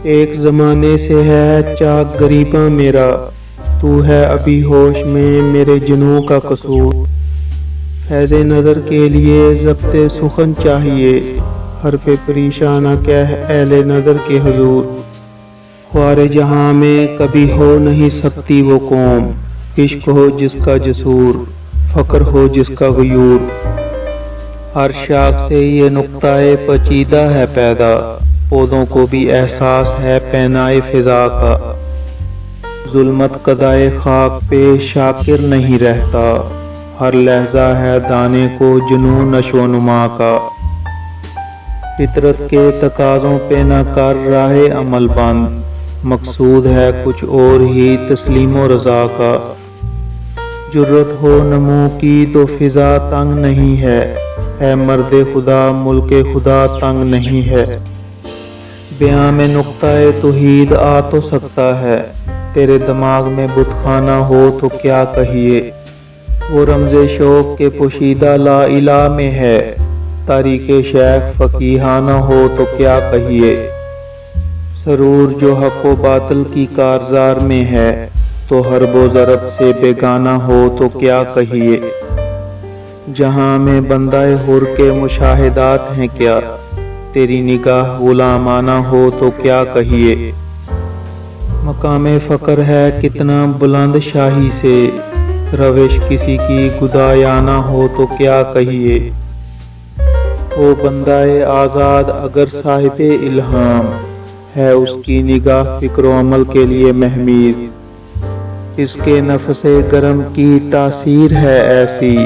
ایک زمانے سے ہے چاک غریباں میرا، تو ہے ابھی ہوش میں میرے جنوں کا قصور۔ فیض نظر کے لیے ضبط سخن چاہیے، حرف پریشانہ کہہ اہل نظر کے حضور۔ خوار جہاں میں کبھی ہو نہیں سکتی وہ قوم، عشق ہو جس کا جسور، فقر ہو جس کا غیور۔ ہر شاخ سے یہ نقطہ پیچیدہ ہے پیدا، پودوں کو بھی احساس ہے پینائے فضا کا۔ ظلمت قضائے خاک پہ شاکر نہیں رہتا، ہر لحظہ ہے دانے کو جنون نشو و نما کا۔ فطرت کے تقاضوں پہ نہ کر راہ عمل بند، مقصود ہے کچھ اور ہی تسلیم و رضا کا۔ جرت ہو نمو کی تو فضا تنگ نہیں ہے، اے مرد خدا ملک خدا تنگ نہیں ہے۔ بیاں میں نقطہ توحید آ تو سکتا ہے، تیرے دماغ میں بت خانہ ہو تو کیا کہیے۔ وہ رمز شوق کے پوشیدہ لا الہ میں ہے، تاریخ شیخ فقیہانہ ہو تو کیا کہیے۔ سرور جو حق و باطل کی کارزار میں ہے، تو حرب و ضرب سے بیگانہ ہو تو کیا کہیے۔ جہاں میں بندہ حر کے مشاہدات ہیں کیا، تیری نگاہ غلامانہ ہو تو کیا کہیے۔ مقام فقر ہے کتنا بلند شاہی سے، روش کسی کی گدایانہ ہو تو کیا کہیے۔ وہ بندہ آزاد اگر صاحب الہام ہے، اس کی نگاہ فکر و عمل کے لیے مہمیز۔ اس کے نفس گرم کی تاثیر ہے ایسی،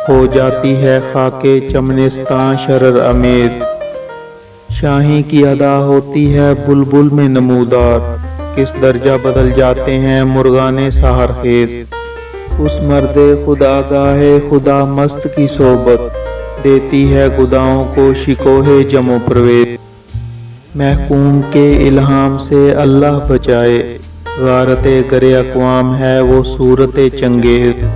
ہو جاتی ہے خاک چمنستاں شرر امیز۔ شاہی کی ادا ہوتی ہے بلبل میں نمودار، کس درجہ بدل جاتے ہیں مرغان سحر خیز۔ اس مرد خدا گاہ خدا مست کی صحبت، دیتی ہے گداؤں کو شکوہ جم و پرویز۔ محکوم کے الہام سے اللہ بچائے، غارت گر اقوام ہے وہ صورت چنگیز۔